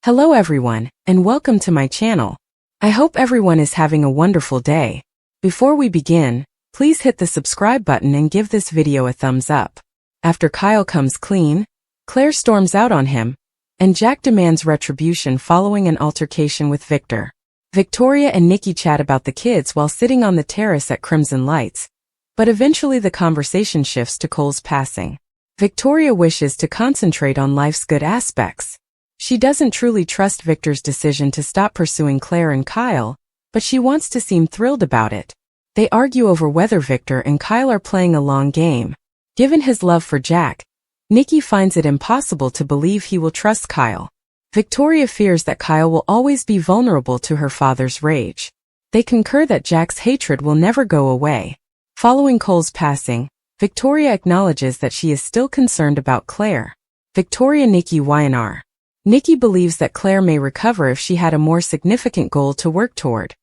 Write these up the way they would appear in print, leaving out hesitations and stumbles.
Hello everyone, and welcome to my channel. I hope everyone is having a wonderful day. Before we begin, please hit the subscribe button and give this video a thumbs up. After Kyle comes clean, Claire storms out on him, and Jack demands retribution following an altercation with Victor. Victoria and Nikki chat about the kids while sitting on the terrace at Crimson Lights, but eventually the conversation shifts to Cole's passing. Victoria wishes to concentrate on life's good aspects. She doesn't truly trust Victor's decision to stop pursuing Claire and Kyle, but she wants to seem thrilled about it. They argue over whether Victor and Kyle are playing a long game. Given his love for Jack, Nikki finds it impossible to believe he will trust Kyle. Victoria fears that Kyle will always be vulnerable to her father's rage. They concur that Jack's hatred will never go away. Following Cole's passing, Victoria acknowledges that she is still concerned about Claire. Victoria Nikki YNR. Nikki believes that Claire may recover if she had a more significant goal to work toward.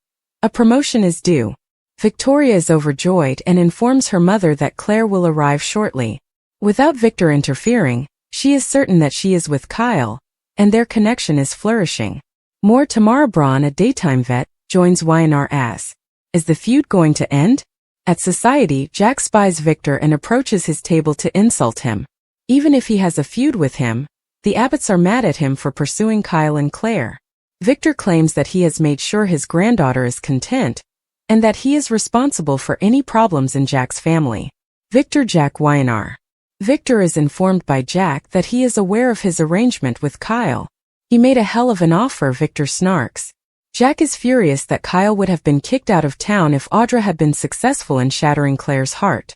A promotion is due. Victoria is overjoyed and informs her mother that Claire will arrive shortly. Without Victor interfering, she is certain that she is with Kyle, and their connection is flourishing. More Tamara Braun, a daytime vet, joins YNR as, is the feud going to end? At Society, Jack spies Victor and approaches his table to insult him. Even if he has a feud with him, the Abbotts are mad at him for pursuing Kyle and Claire. Victor claims that he has made sure his granddaughter is content, and that he is responsible for any problems in Jack's family. Victor Jack YNR. Victor is informed by Jack that he is aware of his arrangement with Kyle. He made a hell of an offer, Victor snarks. Jack is furious that Kyle would have been kicked out of town if Audra had been successful in shattering Claire's heart.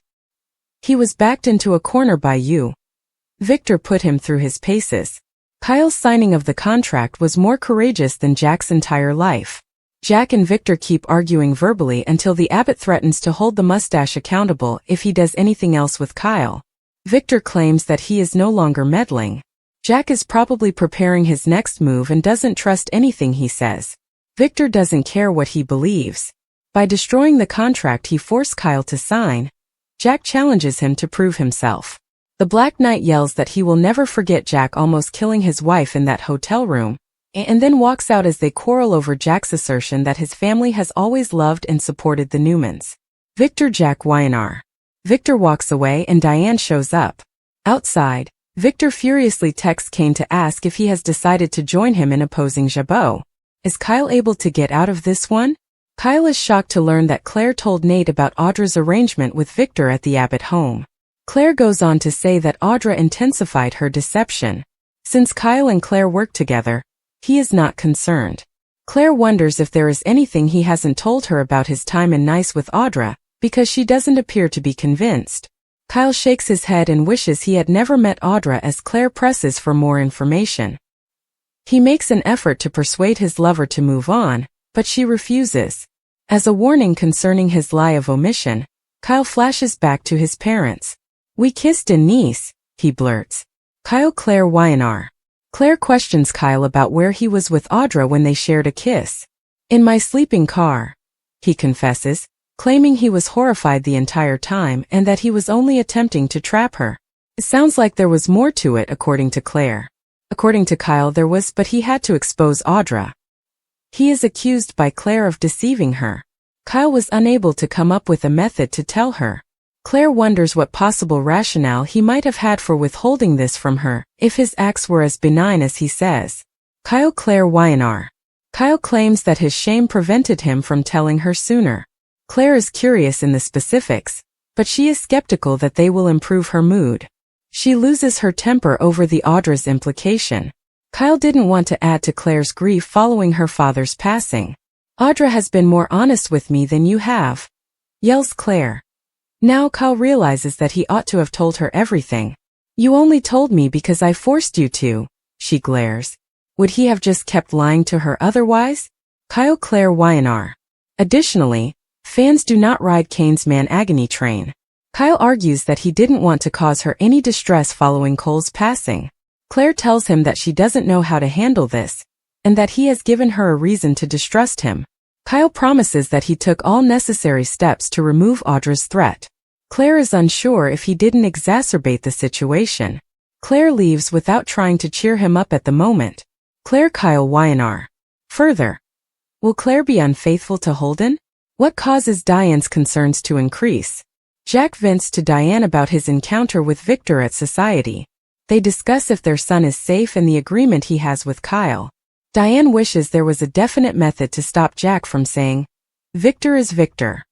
He was backed into a corner by you. Victor put him through his paces. Kyle's signing of the contract was more courageous than Jack's entire life. Jack and Victor keep arguing verbally until the Abbot threatens to hold the mustache accountable if he does anything else with Kyle. Victor claims that he is no longer meddling. Jack is probably preparing his next move and doesn't trust anything he says. Victor doesn't care what he believes. By destroying the contract he forced Kyle to sign, Jack challenges him to prove himself. The Black Knight yells that he will never forget Jack almost killing his wife in that hotel room, and then walks out as they quarrel over Jack's assertion that his family has always loved and supported the Newmans. Victor Jack YNR. Victor walks away and Diane shows up. Outside, Victor furiously texts Kane to ask if he has decided to join him in opposing Jabot. Is Kyle able to get out of this one? Kyle is shocked to learn that Claire told Nate about Audra's arrangement with Victor at the Abbott home. Claire goes on to say that Audra intensified her deception. Since Kyle and Claire work together, he is not concerned. Claire wonders if there is anything he hasn't told her about his time in Nice with Audra, because she doesn't appear to be convinced. Kyle shakes his head and wishes he had never met Audra as Claire presses for more information. He makes an effort to persuade his lover to move on, but she refuses. As a warning concerning his lie of omission, Kyle flashes back to his parents. We kissed in Nice, he blurts. Kyle Claire YNR. Claire questions Kyle about where he was with Audra when they shared a kiss. In my sleeping car, he confesses, claiming he was horrified the entire time and that he was only attempting to trap her. It sounds like there was more to it, according to Claire. According to Kyle there was, but he had to expose Audra. He is accused by Claire of deceiving her. Kyle was unable to come up with a method to tell her. Claire wonders what possible rationale he might have had for withholding this from her, if his acts were as benign as he says. Kyle Claire YNR. Kyle claims that his shame prevented him from telling her sooner. Claire is curious in the specifics, but she is skeptical that they will improve her mood. She loses her temper over the Audra's implication. Kyle didn't want to add to Claire's grief following her father's passing. Audra has been more honest with me than you have, yells Claire. Now Kyle realizes that he ought to have told her everything. You only told me because I forced you to, she glares. Would he have just kept lying to her otherwise? Kyle Claire YNR. Additionally, fans do not ride Kane's man agony train. Kyle argues that he didn't want to cause her any distress following Cole's passing. Claire tells him that she doesn't know how to handle this, and that he has given her a reason to distrust him. Kyle promises that he took all necessary steps to remove Audra's threat. Claire is unsure if he didn't exacerbate the situation. Claire leaves without trying to cheer him up at the moment. Claire Kyle YNR. Further, will Claire be unfaithful to Holden? What causes Diane's concerns to increase? Jack vents to Diane about his encounter with Victor at Society. They discuss if their son is safe and the agreement he has with Kyle. Diane wishes there was a definite method to stop Jack from saying, "Victor is Victor."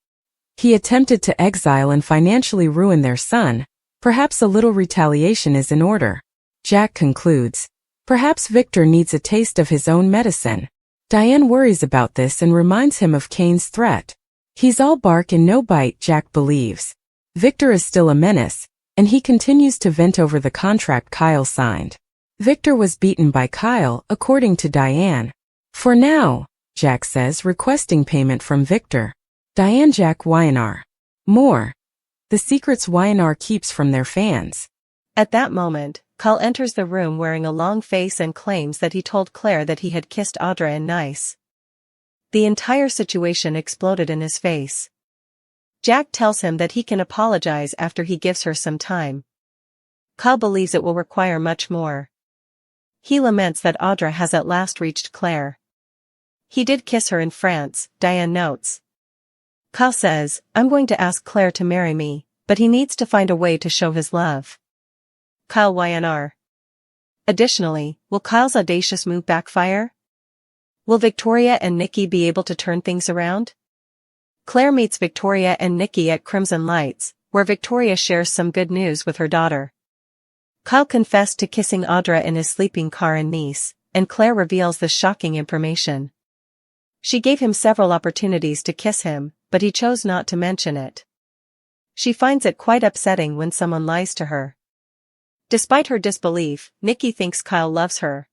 He attempted to exile and financially ruin their son. Perhaps a little retaliation is in order. Jack concludes, perhaps Victor needs a taste of his own medicine. Diane worries about this and reminds him of Kane's threat. He's all bark and no bite, Jack believes. Victor is still a menace, and he continues to vent over the contract Kyle signed. Victor was beaten by Kyle, according to Diane. For now, Jack says, requesting payment from Victor. Diane Jack YNR. More. The secrets YNR keeps from their fans. At that moment, Kyle enters the room wearing a long face and claims that he told Claire that he had kissed Audra in Nice. The entire situation exploded in his face. Jack tells him that he can apologize after he gives her some time. Kyle believes it will require much more. He laments that Audra has at last reached Claire. He did kiss her in France, Diane notes. Kyle says, I'm going to ask Claire to marry me, but he needs to find a way to show his love. Kyle YNR. Additionally, will Kyle's audacious move backfire? Will Victoria and Nikki be able to turn things around? Claire meets Victoria and Nikki at Crimson Lights, where Victoria shares some good news with her daughter. Kyle confessed to kissing Audra in his sleeping car in Nice, and Claire reveals the shocking information. She gave him several opportunities to kiss him, but he chose not to mention it. She finds it quite upsetting when someone lies to her. Despite her disbelief, Nikki thinks Kyle loves her.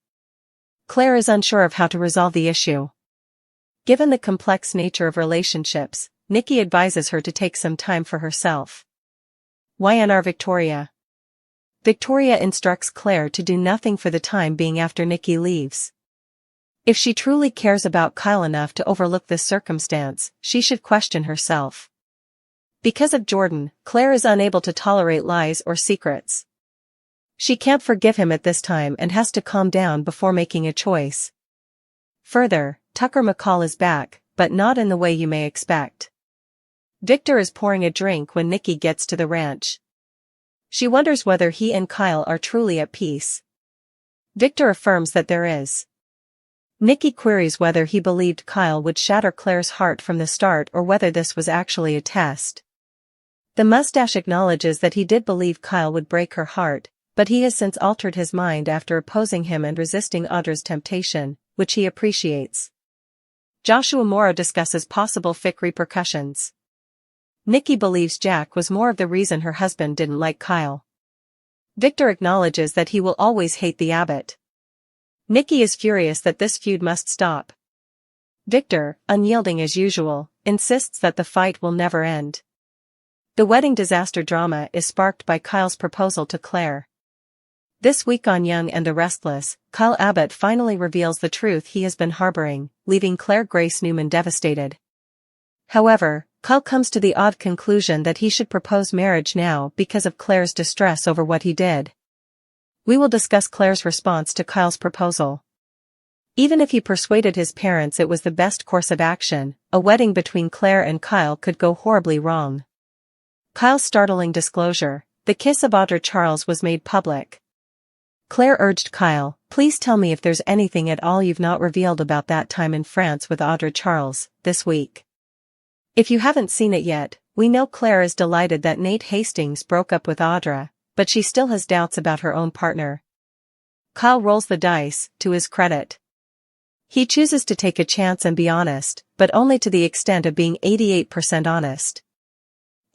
Claire is unsure of how to resolve the issue. Given the complex nature of relationships, Nikki advises her to take some time for herself. YNR Victoria. Victoria instructs Claire to do nothing for the time being after Nikki leaves. If she truly cares about Kyle enough to overlook this circumstance, she should question herself. Because of Jordan, Claire is unable to tolerate lies or secrets. She can't forgive him at this time and has to calm down before making a choice. Further, Tucker McCall is back, but not in the way you may expect. Victor is pouring a drink when Nikki gets to the ranch. She wonders whether he and Kyle are truly at peace. Victor affirms that there is. Nikki queries whether he believed Kyle would shatter Claire's heart from the start or whether this was actually a test. The mustache acknowledges that he did believe Kyle would break her heart, but he has since altered his mind after opposing him and resisting Audra's temptation, which he appreciates. Joshua Morrow discusses possible fic repercussions. Nikki believes Jack was more of the reason her husband didn't like Kyle. Victor acknowledges that he will always hate the abbot. Nikki is furious that this feud must stop. Victor, unyielding as usual, insists that the fight will never end. The wedding disaster drama is sparked by Kyle's proposal to Claire. This week on Young and the Restless, Kyle Abbott finally reveals the truth he has been harboring, leaving Claire Grace Newman devastated. However, Kyle comes to the odd conclusion that he should propose marriage now because of Claire's distress over what he did. We will discuss Claire's response to Kyle's proposal. Even if he persuaded his parents it was the best course of action, a wedding between Claire and Kyle could go horribly wrong. Kyle's startling disclosure: the kiss of Audra Charles was made public. Claire urged Kyle, please tell me if there's anything at all you've not revealed about that time in France with Audra Charles, this week. If you haven't seen it yet, we know Claire is delighted that Nate Hastings broke up with Audra, but she still has doubts about her own partner. Kyle rolls the dice, to his credit. He chooses to take a chance and be honest, but only to the extent of being 88% honest.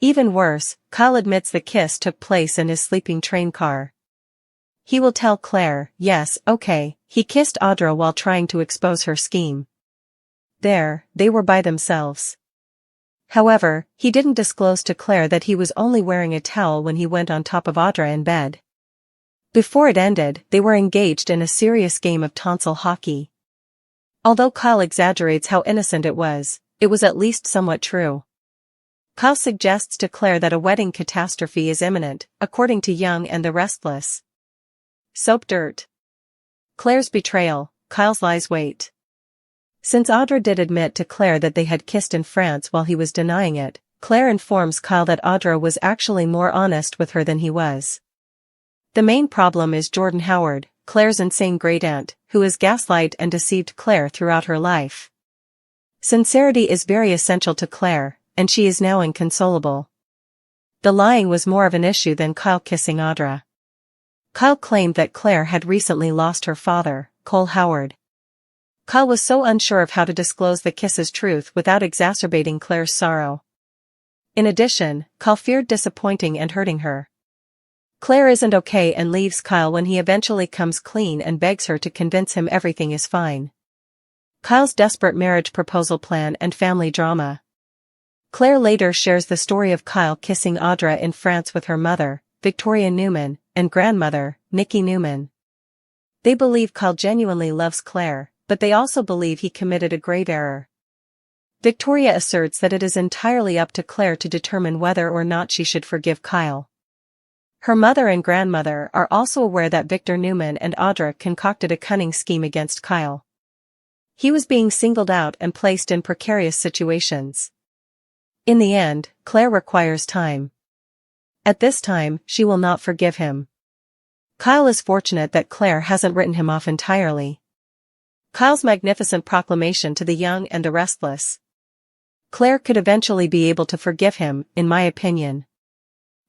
Even worse, Kyle admits the kiss took place in his sleeping train car. He will tell Claire, yes, okay, he kissed Audra while trying to expose her scheme. There, they were by themselves. However, he didn't disclose to Claire that he was only wearing a towel when he went on top of Audra in bed. Before it ended, they were engaged in a serious game of tonsil hockey. Although Kyle exaggerates how innocent it was at least somewhat true. Kyle suggests to Claire that a wedding catastrophe is imminent, according to Young and the Restless. Soap dirt. Claire's betrayal. Kyle's lies wait. Since Audra did admit to Claire that they had kissed in France while he was denying it, Claire informs Kyle that Audra was actually more honest with her than he was. The main problem is Jordan Howard, Claire's insane great-aunt, who has gaslighted and deceived Claire throughout her life. Sincerity is very essential to Claire, and she is now inconsolable. The lying was more of an issue than Kyle kissing Audra. Kyle claimed that Claire had recently lost her father, Cole Howard. Kyle was so unsure of how to disclose the kiss's truth without exacerbating Claire's sorrow. In addition, Kyle feared disappointing and hurting her. Claire isn't okay and leaves Kyle when he eventually comes clean and begs her to convince him everything is fine. Kyle's desperate marriage proposal plan and family drama. Claire later shares the story of Kyle kissing Audra in France with her mother, Victoria Newman, and grandmother, Nikki Newman. They believe Kyle genuinely loves Claire, but they also believe he committed a grave error. Victoria asserts that it is entirely up to Claire to determine whether or not she should forgive Kyle. Her mother and grandmother are also aware that Victor Newman and Audra concocted a cunning scheme against Kyle. He was being singled out and placed in precarious situations. In the end, Claire requires time. At this time, she will not forgive him. Kyle is fortunate that Claire hasn't written him off entirely. Kyle's magnificent proclamation to the young and the restless. Claire could eventually be able to forgive him, in my opinion.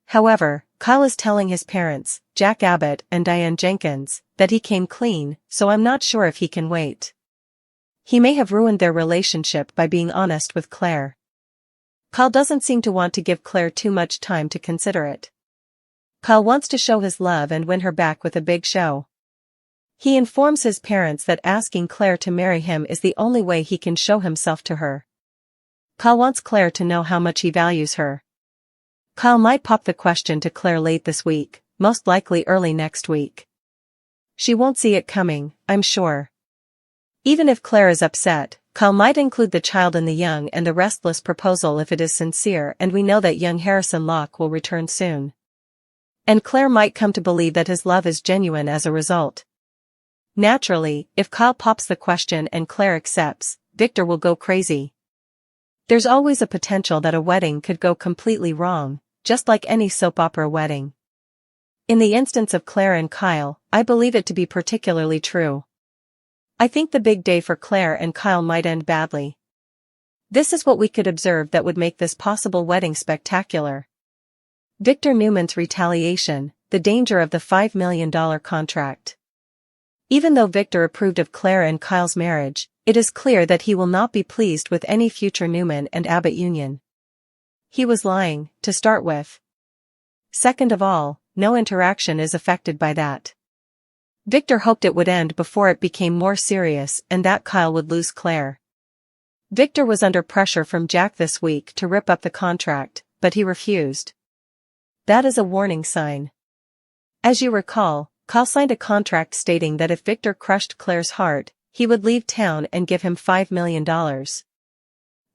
However, Kyle is telling his parents, Jack Abbott and Diane Jenkins, that he came clean, so I'm not sure if he can wait. He may have ruined their relationship by being honest with Claire. Kyle doesn't seem to want to give Claire too much time to consider it. Kyle wants to show his love and win her back with a big show. He informs his parents that asking Claire to marry him is the only way he can show himself to her. Kyle wants Claire to know how much he values her. Kyle might pop the question to Claire late this week, most likely early next week. She won't see it coming, I'm sure. Even if Claire is upset, Kyle might include the child in the young and the restless proposal if it is sincere, and we know that young Harrison Locke will return soon. And Claire might come to believe that his love is genuine as a result. Naturally, if Kyle pops the question and Claire accepts, Victor will go crazy. There's always a potential that a wedding could go completely wrong, just like any soap opera wedding. In the instance of Claire and Kyle, I believe it to be particularly true. I think the big day for Claire and Kyle might end badly. This is what we could observe that would make this possible wedding spectacular. Victor Newman's retaliation, the danger of the $5 million contract. Even though Victor approved of Claire and Kyle's marriage, it is clear that he will not be pleased with any future Newman and Abbott union. He was lying, to start with. Second of all, no interaction is affected by that. Victor hoped it would end before it became more serious and that Kyle would lose Claire. Victor was under pressure from Jack this week to rip up the contract, but he refused. That is a warning sign. As you recall, Kyle signed a contract stating that if Victor crushed Claire's heart, he would leave town and give him $5 million.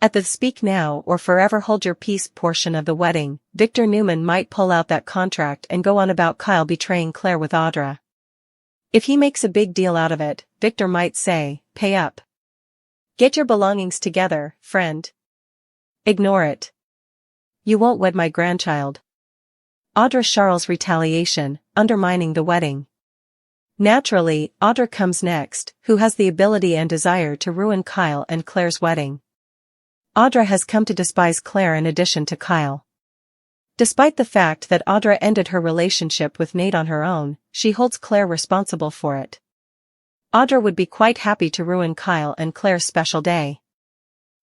At the speak now or forever hold your peace portion of the wedding, Victor Newman might pull out that contract and go on about Kyle betraying Claire with Audra. If he makes a big deal out of it, Victor might say, "Pay up. Get your belongings together, friend. Ignore it. You won't wed my grandchild." Audra Charles' retaliation, undermining the wedding. Naturally, Audra comes next, who has the ability and desire to ruin Kyle and Claire's wedding. Audra has come to despise Claire in addition to Kyle. Despite the fact that Audra ended her relationship with Nate on her own, she holds Claire responsible for it. Audra would be quite happy to ruin Kyle and Claire's special day.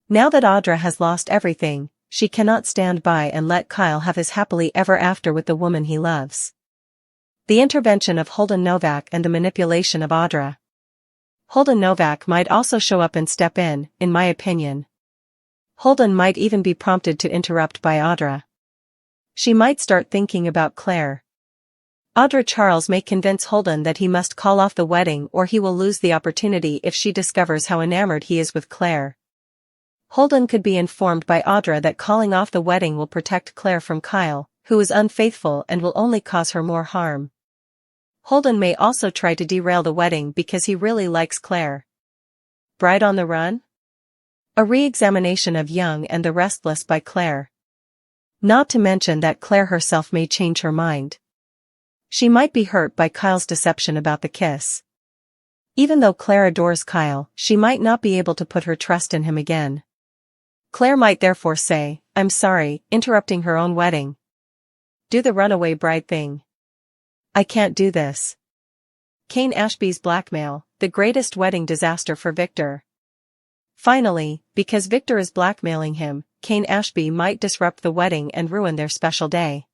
Now that Audra has lost everything, she cannot stand by and let Kyle have his happily ever after with the woman he loves. The intervention of Holden Novak and the manipulation of Audra. Holden Novak might also show up and step in my opinion. Holden might even be prompted to interrupt by Audra. She might start thinking about Claire. Audra Charles may convince Holden that he must call off the wedding or he will lose the opportunity if she discovers how enamored he is with Claire. Holden could be informed by Audra that calling off the wedding will protect Claire from Kyle, who is unfaithful and will only cause her more harm. Holden may also try to derail the wedding because he really likes Claire. Bride on the Run? A re-examination of Young and the Restless by Claire. Not to mention that Claire herself may change her mind. She might be hurt by Kyle's deception about the kiss. Even though Claire adores Kyle, she might not be able to put her trust in him again. Claire might therefore say, "I'm sorry," interrupting her own wedding. Do the runaway bride thing. I can't do this. Kane Ashby's blackmail, the greatest wedding disaster for Victor. Finally, because Victor is blackmailing him, Kane Ashby might disrupt the wedding and ruin their special day.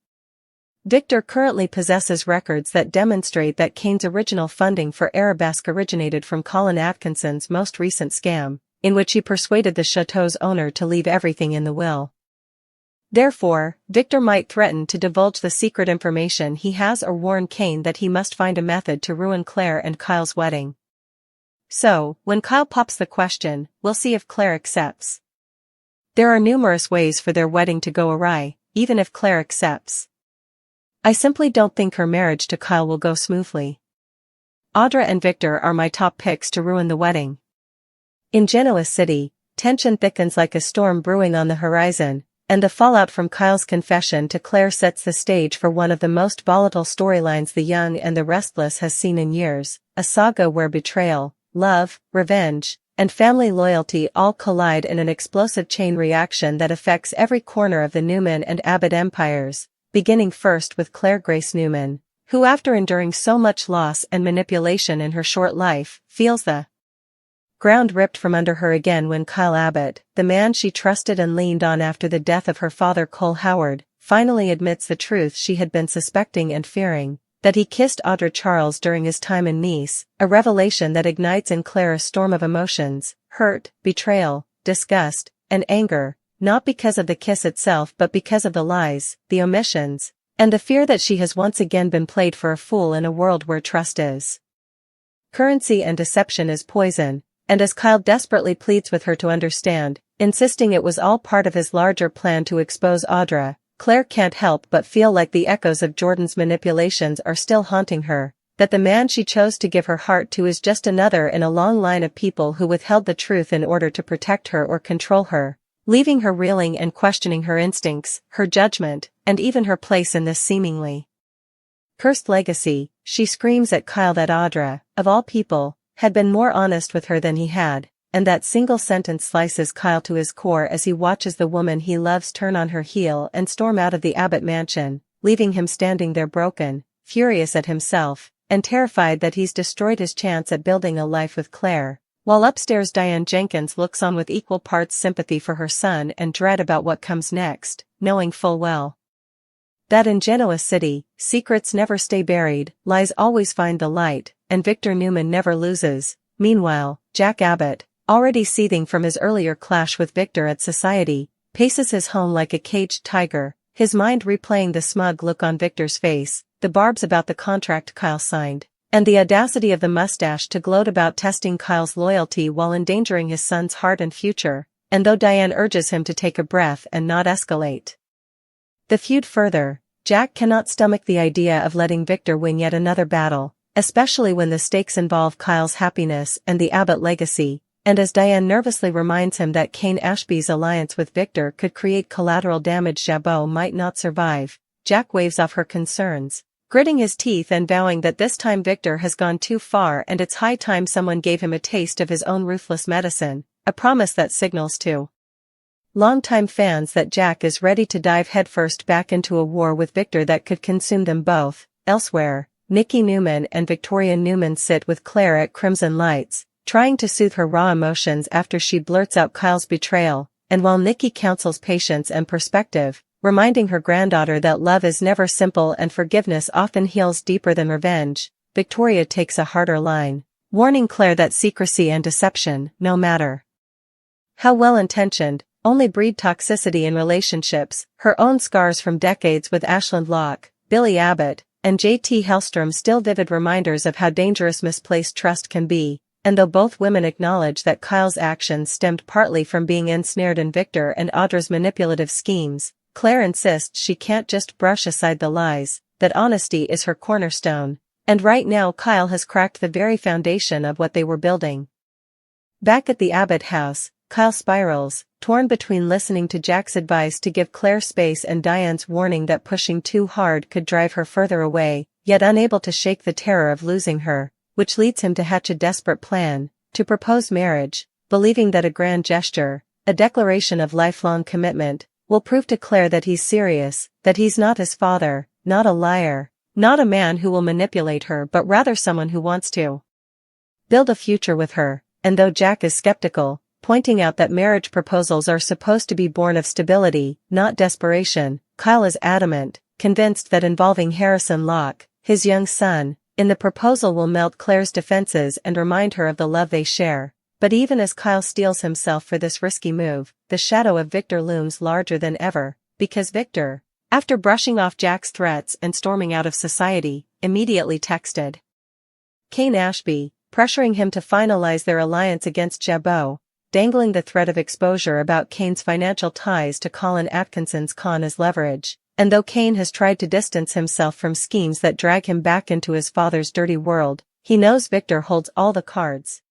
Victor currently possesses records that demonstrate that Kane's original funding for Arabesque originated from Colin Atkinson's most recent scam, in which he persuaded the chateau's owner to leave everything in the will. Therefore, Victor might threaten to divulge the secret information he has or warn Kane that he must find a method to ruin Claire and Kyle's wedding. So, when Kyle pops the question, we'll see if Claire accepts. There are numerous ways for their wedding to go awry, even if Claire accepts. I simply don't think her marriage to Kyle will go smoothly. Audra and Victor are my top picks to ruin the wedding. In Genoa City, tension thickens like a storm brewing on the horizon, and the fallout from Kyle's confession to Claire sets the stage for one of the most volatile storylines The Young and the Restless has seen in years, a saga where betrayal, love, revenge, and family loyalty all collide in an explosive chain reaction that affects every corner of the Newman and Abbott empires, beginning first with Claire Grace Newman, who after enduring so much loss and manipulation in her short life, feels the ground ripped from under her again when Kyle Abbott, the man she trusted and leaned on after the death of her father Cole Howard, finally admits the truth she had been suspecting and fearing, that he kissed Audra Charles during his time in Nice, a revelation that ignites in Claire a storm of emotions, hurt, betrayal, disgust, and anger, not because of the kiss itself but because of the lies, the omissions, and the fear that she has once again been played for a fool in a world where trust is currency and deception is poison, and as Kyle desperately pleads with her to understand, insisting it was all part of his larger plan to expose Audra, Claire can't help but feel like the echoes of Jordan's manipulations are still haunting her, that the man she chose to give her heart to is just another in a long line of people who withheld the truth in order to protect her or control her, leaving her reeling and questioning her instincts, her judgment, and even her place in this seemingly cursed legacy. She screams at Kyle that Audra, of all people, had been more honest with her than he had, and that single sentence slices Kyle to his core as he watches the woman he loves turn on her heel and storm out of the Abbott mansion, leaving him standing there broken, furious at himself, and terrified that he's destroyed his chance at building a life with Claire, while upstairs Diane Jenkins looks on with equal parts sympathy for her son and dread about what comes next, knowing full well that in Genoa City, secrets never stay buried, lies always find the light, and Victor Newman never loses. Meanwhile, Jack Abbott, already seething from his earlier clash with Victor at society, paces his home like a caged tiger, his mind replaying the smug look on Victor's face, the barbs about the contract Kyle signed, and the audacity of the mustache to gloat about testing Kyle's loyalty while endangering his son's heart and future, and though Diane urges him to take a breath and not escalate the feud further, Jack cannot stomach the idea of letting Victor win yet another battle, especially when the stakes involve Kyle's happiness and the Abbott legacy, and as Diane nervously reminds him that Kane Ashby's alliance with Victor could create collateral damage Jabot might not survive, Jack waves off her concerns, gritting his teeth and vowing that this time Victor has gone too far and it's high time someone gave him a taste of his own ruthless medicine, a promise that signals to longtime fans that Jack is ready to dive headfirst back into a war with Victor that could consume them both. Elsewhere, Nikki Newman and Victoria Newman sit with Claire at Crimson Lights, trying to soothe her raw emotions after she blurts out Kyle's betrayal, and while Nikki counsels patience and perspective, reminding her granddaughter that love is never simple and forgiveness often heals deeper than revenge, Victoria takes a harder line, warning Claire that secrecy and deception, no matter how well-intentioned, only breed toxicity in relationships. Her own scars from decades with Ashland Locke, Billy Abbott, and J.T. Hellstrom still vivid reminders of how dangerous misplaced trust can be, and though both women acknowledge that Kyle's actions stemmed partly from being ensnared in Victor and Audra's manipulative schemes, Claire insists she can't just brush aside the lies, that honesty is her cornerstone, And right now Kyle has cracked the very foundation of what they were building. Back at the Abbott house, Kyle spirals, torn between listening to Jack's advice to give Claire space and Diane's warning that pushing too hard could drive her further away, yet unable to shake the terror of losing her, which leads him to hatch a desperate plan, to propose marriage, believing that a grand gesture, a declaration of lifelong commitment, will prove to Claire that he's serious, that he's not his father, not a liar, not a man who will manipulate her but rather someone who wants to build a future with her. And though Jack is skeptical, pointing out that marriage proposals are supposed to be born of stability, not desperation, Kyle is adamant, convinced that involving Harrison Locke, his young son, in the proposal will melt Claire's defenses and remind her of the love they share. But even as Kyle steels himself for this risky move, the shadow of Victor looms larger than ever, because Victor, after brushing off Jack's threats and storming out of society, immediately texted Kane Ashby, pressuring him to finalize their alliance against Jabot, dangling the threat of exposure about Kane's financial ties to Colin Atkinson's con as leverage. And though Kane has tried to distance himself from schemes that drag him back into his father's dirty world, he knows Victor holds all the cards,